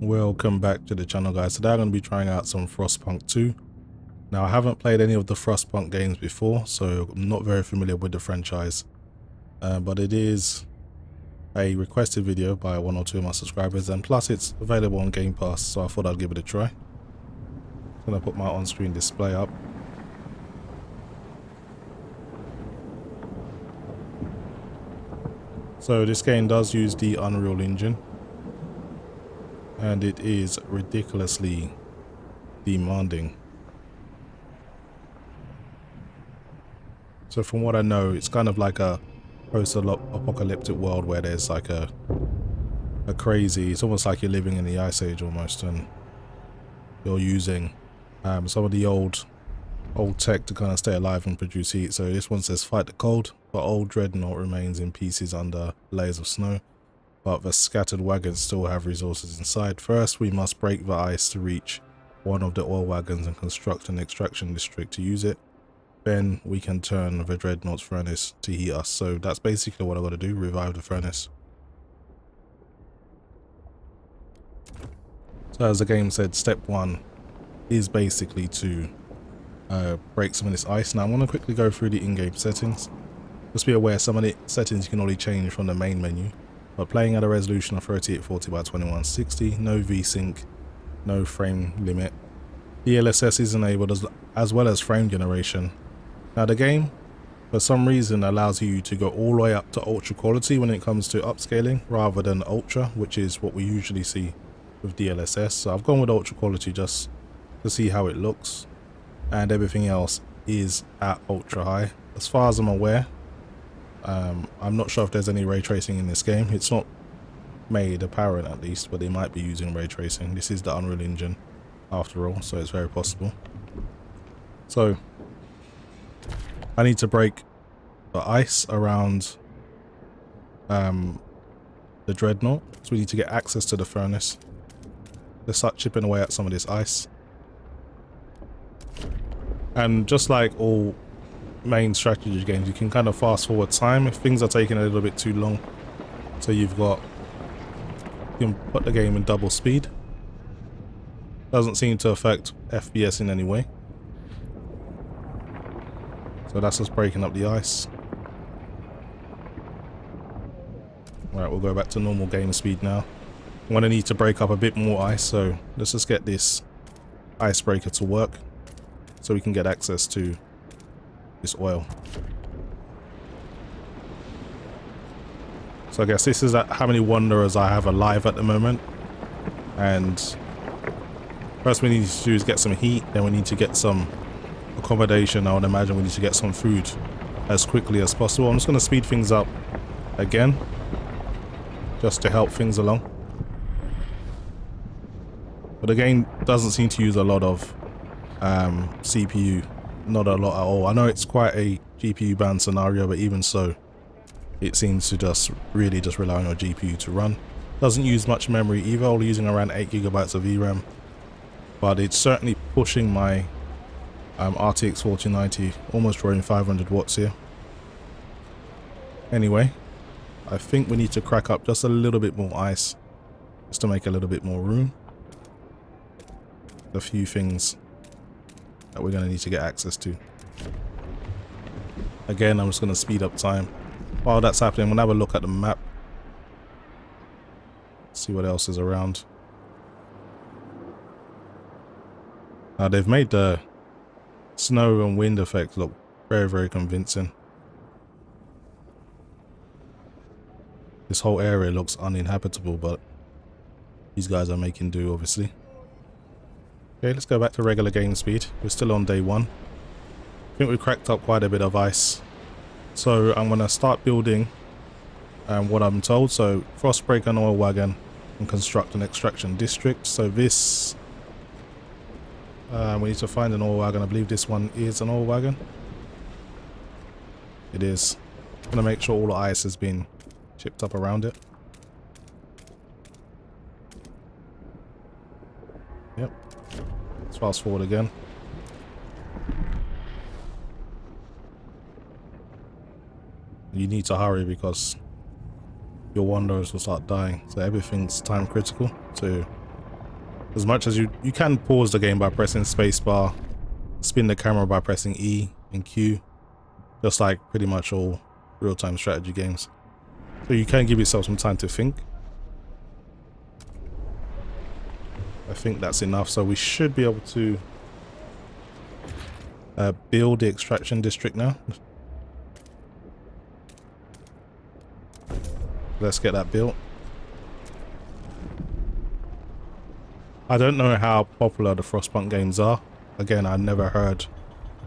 Welcome back to the channel, guys. Today I'm going to be trying out some Frostpunk 2. Now, I haven't played any of the Frostpunk games before, so I'm not very familiar with the franchise, but it is a requested video by one or two of my subscribers, and plus it's available on Game Pass, so I thought I'd give it a try. I'm going to put my on-screen display up. So this game does use the Unreal Engine, and it is ridiculously demanding. So from what I know, it's kind of like a post-apocalyptic world where there's like a crazy, it's almost like you're living in the Ice Age almost, and you're using some of the old tech to kind of stay alive and produce heat. So this one says fight the cold, but old dreadnought remains in pieces under layers of snow, but the scattered wagons still have resources inside. First, we must break the ice to reach one of the oil wagons and construct an extraction district to use it. Then we can turn the dreadnought's furnace to heat us. So that's basically what I got to do, revive the furnace. So as the game said, step one is basically to break some of this ice. Now I'm going to quickly go through the in-game settings. Just be aware some of the settings you can only change from the main menu. But playing at a resolution of 3840 by 2160, no VSync, no frame limit. DLSS is enabled as well as frame generation. Now the game, for some reason, allows you to go all the way up to ultra quality when it comes to upscaling, rather than ultra, which is what we usually see with DLSS. So I've gone with ultra quality just to see how it looks, and everything else is at ultra high. As far as I'm aware, I'm not sure if there's any ray tracing in this game. It's not made apparent, at least, but they might be using ray tracing. This is the Unreal Engine after all, so it's very possible. So I need to break the ice around the dreadnought, so we need to get access to the furnace. Let's start chipping away at some of this ice. And just like all main strategy games, you can kind of fast forward time if things are taking a little bit too long. So you can put the game in double speed. Doesn't seem to affect FPS in any way. So that's just breaking up the ice. Alright, we'll go back to normal game speed now. I'm going to need to break up a bit more ice, so let's just get this icebreaker to work so we can get access to this oil. So I guess this is how many wanderers I have alive at the moment, and first we need to do is get some heat, then we need to get some accommodation. I would imagine we need to get some food as quickly as possible. I'm just going to speed things up again just to help things along, but the game doesn't seem to use a lot of CPU. Not a lot at all. I know it's quite a GPU bound scenario, but even so, it seems to just really just rely on your GPU to run. Doesn't use much memory either, only using around 8 GB of VRAM, but it's certainly pushing my RTX 4090, almost drawing 500 watts here. Anyway, I think we need to crack up just a little bit more ice just to make a little bit more room. A few things that we're going to need to get access to. Again, I'm just going to speed up time. While that's happening, I'm going to have a look at the map. See what else is around. Now they've made the snow and wind effect look very, very convincing. This whole area looks uninhabitable, but these guys are making do, obviously. Okay, let's go back to regular game speed. We're still on day one. I think we cracked up quite a bit of ice. So I'm going to start building what I'm told. So frost break an oil wagon and construct an extraction district. So this, we need to find an oil wagon. I believe this one is an oil wagon. It is. I'm going to make sure all the ice has been chipped up around it. Yep. Let's fast forward again. You need to hurry because your wanderers will start dying. So everything's time critical to As much as you can pause the game by pressing spacebar, spin the camera by pressing E and Q, just like pretty much all real-time strategy games. So you can give yourself some time to think. I think that's enough, so we should be able to build the extraction district now. Let's get that built. I don't know how popular the Frostpunk games are. Again, I never heard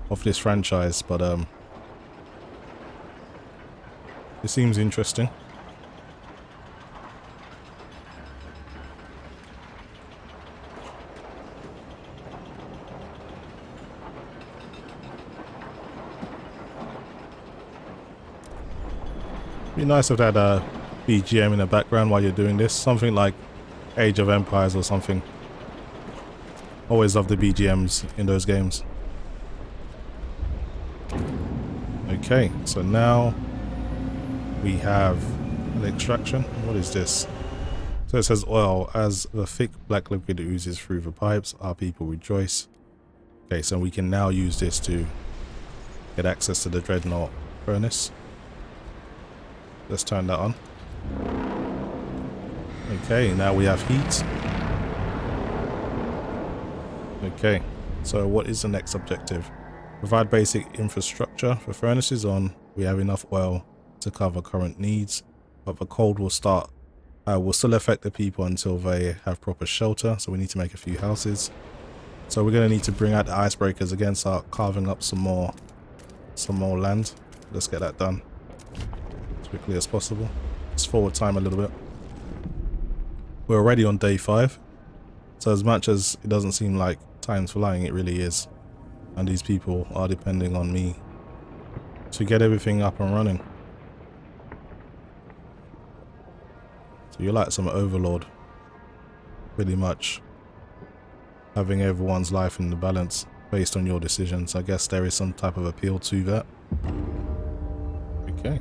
of this franchise, but it seems interesting. Be nice if that BGM in the background while you're doing this, something like Age of Empires or something. Always love the BGMs in those games. Okay, so now we have an extraction. What is this? So it says oil. As the thick black liquid oozes through the pipes, our people rejoice. Okay, so we can now use this to get access to the dreadnought furnace. Let's turn that on. Okay, now we have heat. Okay, so what is the next objective? Provide basic infrastructure. For furnaces on, we have enough oil to cover current needs, but the cold will still affect the people until they have proper shelter, so we need to make a few houses. So we're going to need to bring out the icebreakers again, start carving up some more land. Let's get that done as quickly as possible. Let's forward time a little bit. We're already on day 5, so as much as it doesn't seem like time's flying, it really is. And these people are depending on me to get everything up and running. So you're like some overlord, pretty much having everyone's life in the balance based on your decisions. I guess there is some type of appeal to that. Okay,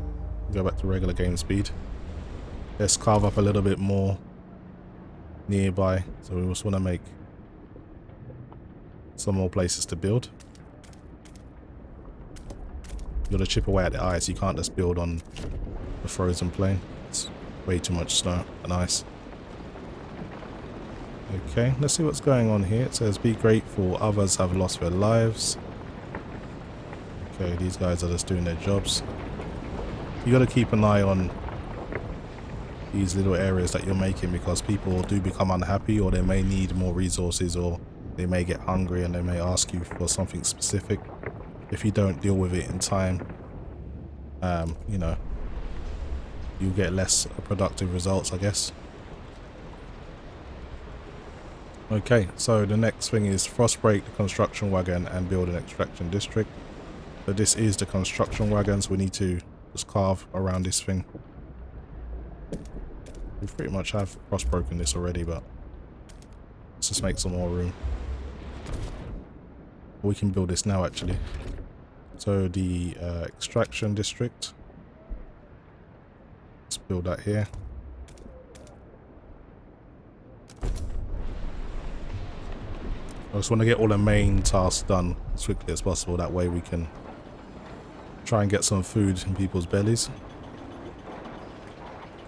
go back to regular game speed. Let's carve up a little bit more nearby, so we just want to make some more places to build. You gotta chip away at the ice, you can't just build on the frozen plain. It's way too much snow and ice. Okay, let's see what's going on here. It says be grateful, others have lost their lives. Okay, these guys are just doing their jobs. You gotta keep an eye on these little areas that you're making, because people do become unhappy, or they may need more resources, or they may get hungry and they may ask you for something specific. If you don't deal with it in time, you know, you get less productive results, I guess. Okay, so the next thing is frostbreak the construction wagon and build an extraction district. So this is the construction wagons. We need to just carve around this thing. We pretty much have frostbroken this already, but let's just make some more room. We can build this now, actually. So the extraction district, let's build that here. I just want to get all the main tasks done as quickly as possible. That way we can try and get some food in people's bellies.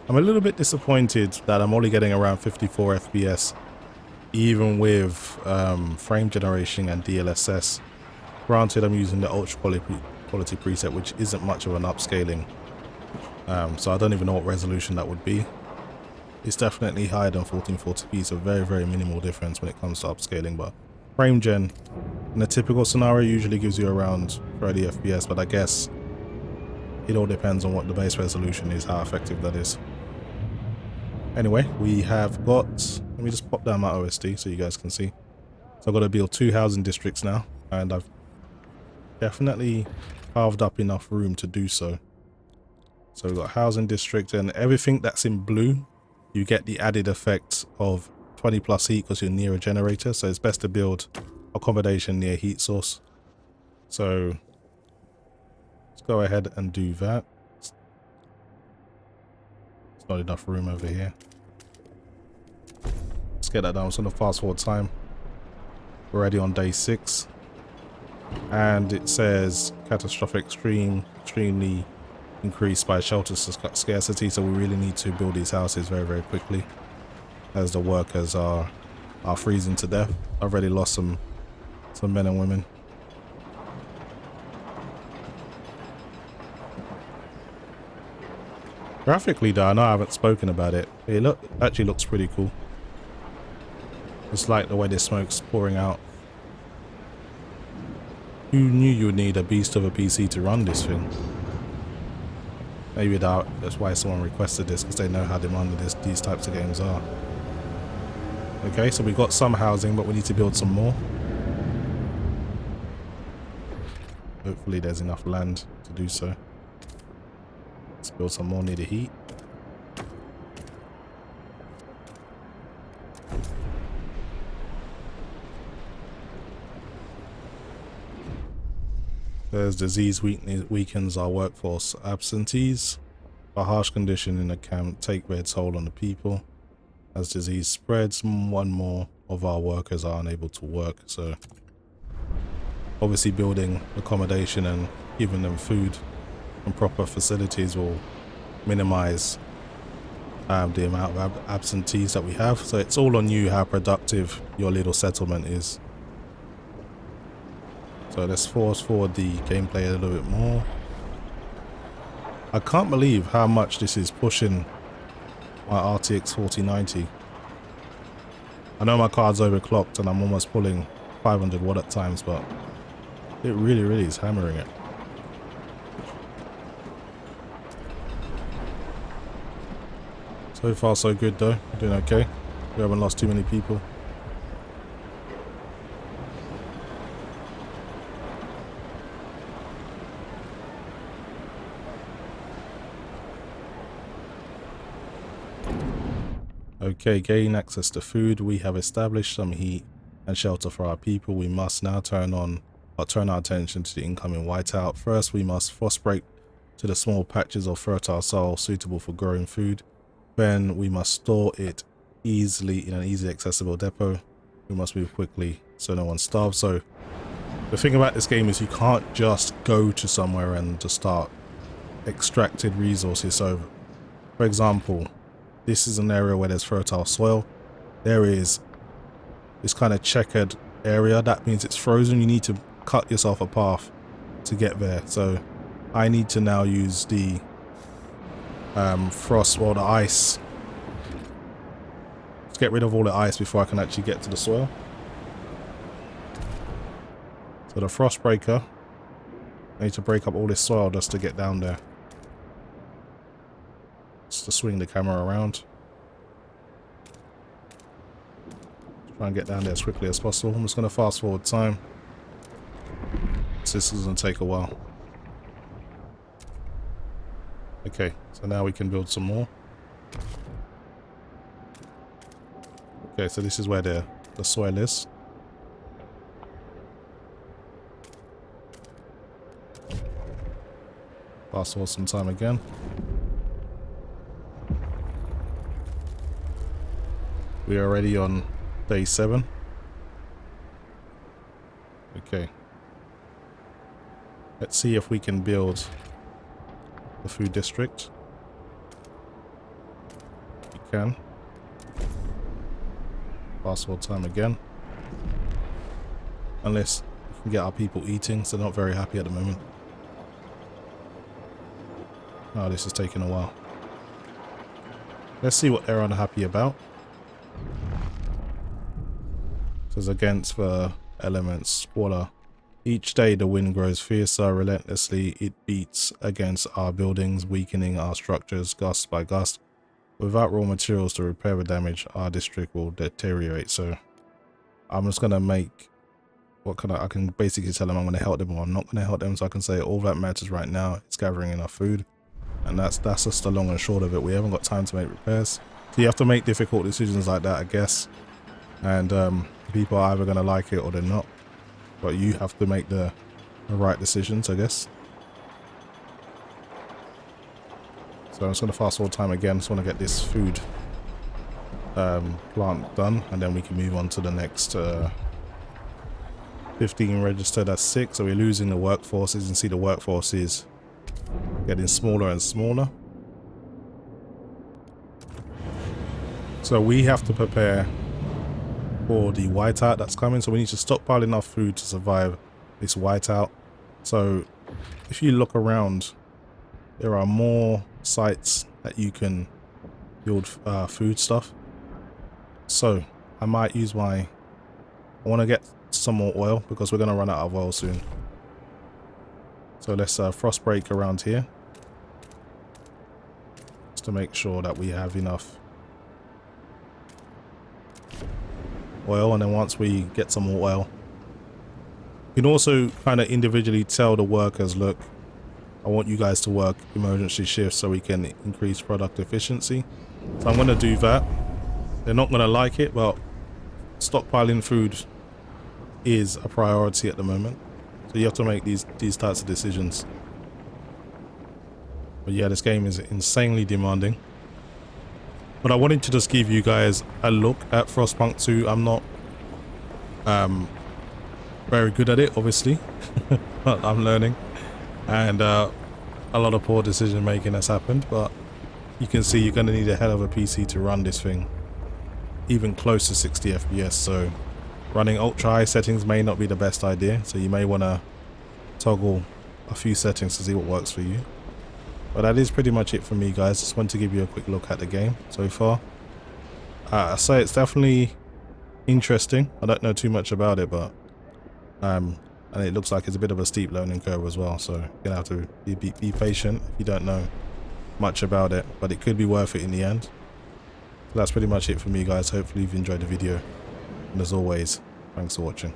I'm a little bit disappointed that I'm only getting around 54 FPS, even with frame generation and DLSS. Granted, I'm using the Ultra Quality preset, which isn't much of an upscaling. So I don't even know what resolution that would be. It's definitely higher than 1440p, so very, very minimal difference when it comes to upscaling. But frame gen in a typical scenario usually gives you around 30 FPS, but I guess it all depends on what the base resolution is, how effective that is. Anyway, we have got, let me just pop down my OSD so you guys can see. So I've got to build 2 housing districts now, and I've definitely carved up enough room to do so. So we've got housing district, and everything that's in blue, you get the added effect of 20 plus heat because you're near a generator. So it's best to build accommodation near heat source. So let's go ahead and do that. There's not enough room over here. Let's get that done. I'm just going to fast forward time. We're already on day 6. And it says catastrophic extremely increased by shelter scarcity. So we really need to build these houses very, very quickly, as the workers are freezing to death. I've already lost some men and women. Graphically though, I know I haven't spoken about it. It actually looks pretty cool. Just like the way the smoke's pouring out. Who knew you would need a beast of a PC to run this thing? Maybe that's why someone requested this, because they know how demanding these types of games are. Okay, so we've got some housing, but we need to build some more. Hopefully there's enough land to do so. Let's build some more near the heat. There's disease weakens our workforce. Absentees. A harsh condition in the camp take their toll on the people. As disease spreads, one more of our workers are unable to work. So obviously building accommodation and giving them food and proper facilities will minimize the amount of absentees that we have. So it's all on you how productive your little settlement is. So let's fast forward the gameplay a little bit more. I can't believe how much this is pushing my RTX 4090. I know my card's overclocked and I'm almost pulling 500 watt at times, but it really is hammering it. So far so good though, we're doing okay. We haven't lost too many people. Okay, gain access to food. We have established some heat and shelter for our people. We must now turn our attention to the incoming whiteout. First, we must frost break to the small patches of fertile soil suitable for growing food. Then we must store it easily in an easily accessible depot. We must move quickly so no one starves. So the thing about this game is you can't just go to somewhere and just start extracting resources. So for example, this is an area where there's fertile soil. There is this kind of checkered area. That means it's frozen. You need to cut yourself a path to get there. So I need to now use the frost or the ice. Let's get rid of all the ice before I can actually get to the soil. So the frost breaker, I need to break up all this soil just to get down there. Just to swing the camera around. Try and get down there as quickly as possible. I'm just going to fast forward time. This is going to take a while. Okay, so now we can build some more. Okay, so this is where the soil is. Fast forward some time again. We are already on day 7. Okay. Let's see if we can build the food district. We can. Fast forward time again. Unless we can get our people eating, so they're not very happy at the moment. Oh, this is taking a while. Let's see what they're unhappy about. Says against the elements, squalor. Each day the wind grows fiercer, relentlessly it beats against our buildings, weakening our structures gust by gust. Without raw materials to repair the damage, our district will deteriorate. So I'm just gonna make I can basically tell them I'm gonna help them, or I'm not gonna help them. So I can say all that matters right now is gathering enough food, and that's just the long and short of it. We haven't got time to make repairs, so you have to make difficult decisions like that, I guess. And people are either gonna like it or they're not, but you have to make the right decisions, I guess. So I'm just gonna fast forward time again. Just want to get this food plant done, and then we can move on to the next 15 register. That's 6, so we're losing the workforces, and see the workforce is getting smaller and smaller. So we have to prepare for the whiteout that's coming, so we need to stockpile enough food to survive this whiteout. So if you look around, there are more sites that you can build food stuff. So I might use I want to get some more oil because we're going to run out of oil soon. So let's frost break around here just to make sure that we have enough oil. And then once we get some more oil, you can also kind of individually tell the workers, look, I want you guys to work emergency shifts so we can increase product efficiency. So I'm going to do that. They're not going to like it, but stockpiling food is a priority at the moment. So you have to make these types of decisions. But yeah, this game is insanely demanding. But I wanted to just give you guys a look at Frostpunk 2. I'm not very good at it, obviously. But I'm learning. And a lot of poor decision making has happened. But you can see you're going to need a hell of a PC to run this thing even close to 60 FPS. So running ultra high settings may not be the best idea. So you may want to toggle a few settings to see what works for you. But that is pretty much it for me, guys. Just want to give you a quick look at the game so far. I say it's definitely interesting. I don't know too much about it, but and it looks like it's a bit of a steep learning curve as well. So you're gonna have to be patient if you don't know much about it, but it could be worth it in the end. So that's pretty much it for me, guys. Hopefully you've enjoyed the video, and as always, thanks for watching.